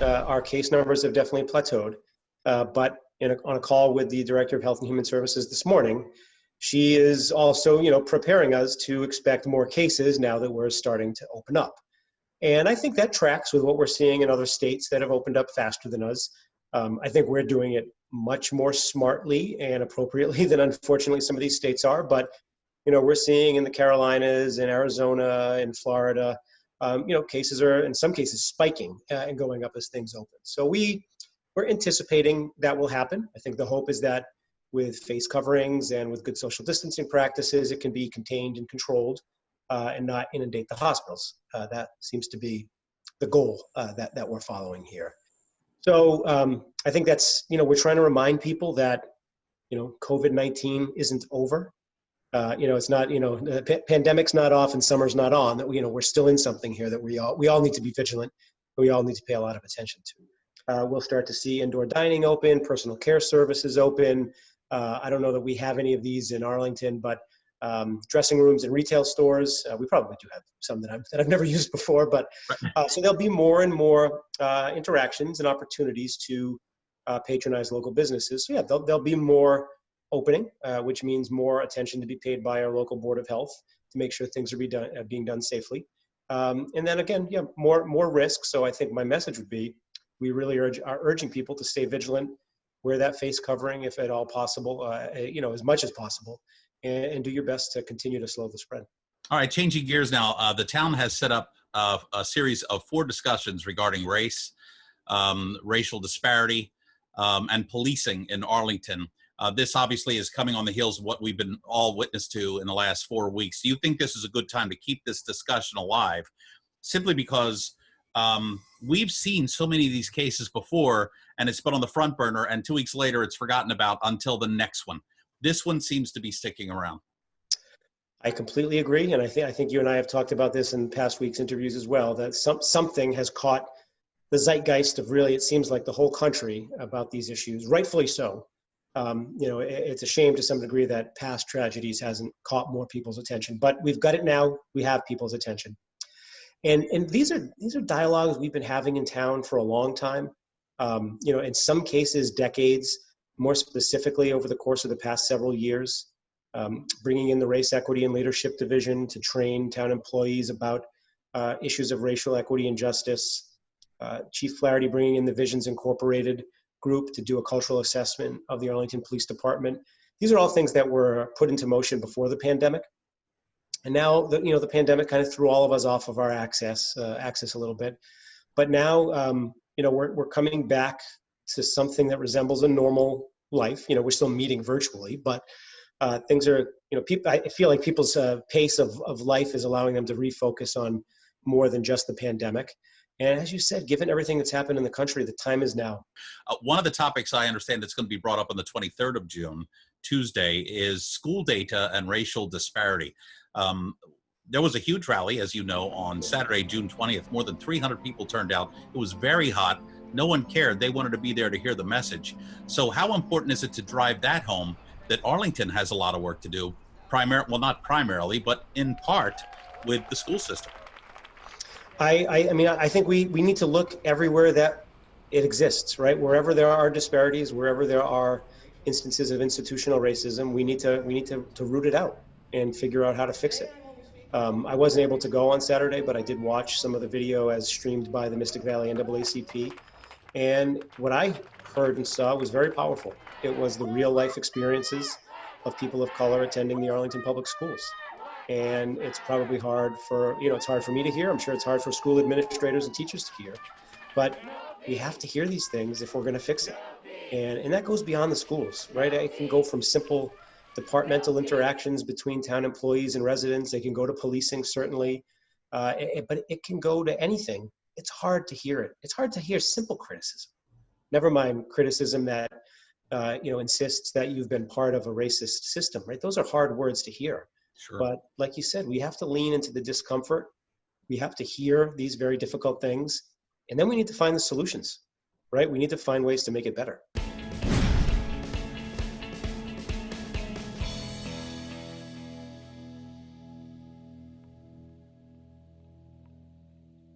our case numbers have definitely plateaued. But on a call with the Director of Health and Human Services this morning, she is also, preparing us to expect more cases now that we're starting to open up. And I think that tracks with what we're seeing in other states that have opened up faster than us. I think we're doing it much more smartly and appropriately than unfortunately some of these states are. But, we're seeing in the Carolinas, in Arizona, in Florida, cases are in some cases spiking and going up as things open. So we're anticipating that will happen. I think the hope is that with face coverings and with good social distancing practices, it can be contained and controlled and not inundate the hospitals. That seems to be the goal that we're following here. So I think that's, we're trying to remind people that, COVID-19 isn't over. It's not, the pandemic's not off and summer's not on, that we're still in something here that we all need to be vigilant. We all need to pay a lot of attention to. We'll start to see indoor dining open, personal care services open. I don't know that we have any of these in Arlington, but dressing rooms and retail stores, we probably do have some that I've never used before, but so there'll be more and more interactions and opportunities to patronize local businesses. So yeah, there'll be more opening, which means more attention to be paid by our local Board of Health to make sure things are being done safely. And then again, more risk. So I think my message would be, we really are urging people to stay vigilant, wear that face covering if at all possible, as much as possible, and do your best to continue to slow the spread. All right, changing gears now. The town has set up a series of 4 discussions regarding race, racial disparity, and policing in Arlington. This obviously is coming on the heels of what we've been all witness to in the last 4 weeks. Do you think this is a good time to keep this discussion alive? Simply because we've seen so many of these cases before, and it's been on the front burner, and 2 weeks later it's forgotten about until the next one. This one seems to be sticking around. I completely agree, and I think you and I have talked about this in past weeks' interviews as well, that something has caught the zeitgeist of really, it seems like the whole country about these issues, rightfully so. It's a shame to some degree that past tragedies hasn't caught more people's attention, but we've got it now. We have people's attention. And these are dialogues we've been having in town for a long time. In some cases, decades, more specifically over the course of the past several years, bringing in the Race Equity and Leadership Division to train town employees about issues of racial equity and justice. Chief Flaherty bringing in the Visions Incorporated group to do a cultural assessment of the Arlington Police Department. These are all things that were put into motion before the pandemic. And now, the pandemic kind of threw all of us off of our access a little bit. But now, we're coming back to something that resembles a normal life. We're still meeting virtually, but things are, I feel like people's pace of life is allowing them to refocus on more than just the pandemic. And as you said, given everything that's happened in the country, the time is now. One of the topics I understand that's going to be brought up on the 23rd of June, Tuesday, is school data and racial disparity. There was a huge rally, as you know, on Saturday, June 20th. More than 300 people turned out. It was very hot. No one cared. They wanted to be there to hear the message. So how important is it to drive that home, that Arlington has a lot of work to do, not primarily, but in part with the school system? I think we need to look everywhere that it exists, right? Wherever there are disparities, wherever there are instances of institutional racism, we need to root it out and figure out how to fix it. I wasn't able to go on Saturday, but I did watch some of the video as streamed by the Mystic Valley NAACP. And what I heard and saw was very powerful. It was the real life experiences of people of color attending the Arlington Public Schools. And it's probably hard it's hard for me to hear. I'm sure it's hard for school administrators and teachers to hear. But we have to hear these things if we're going to fix it. And that goes beyond the schools, right? It can go from simple departmental interactions between town employees and residents. They can go to policing, certainly. But it can go to anything. It's hard to hear it. It's hard to hear simple criticism. Never mind criticism that insists that you've been part of a racist system, right? Those are hard words to hear. Sure. But like you said, we have to lean into the discomfort. We have to hear these very difficult things. And then we need to find the solutions, right? We need to find ways to make it better.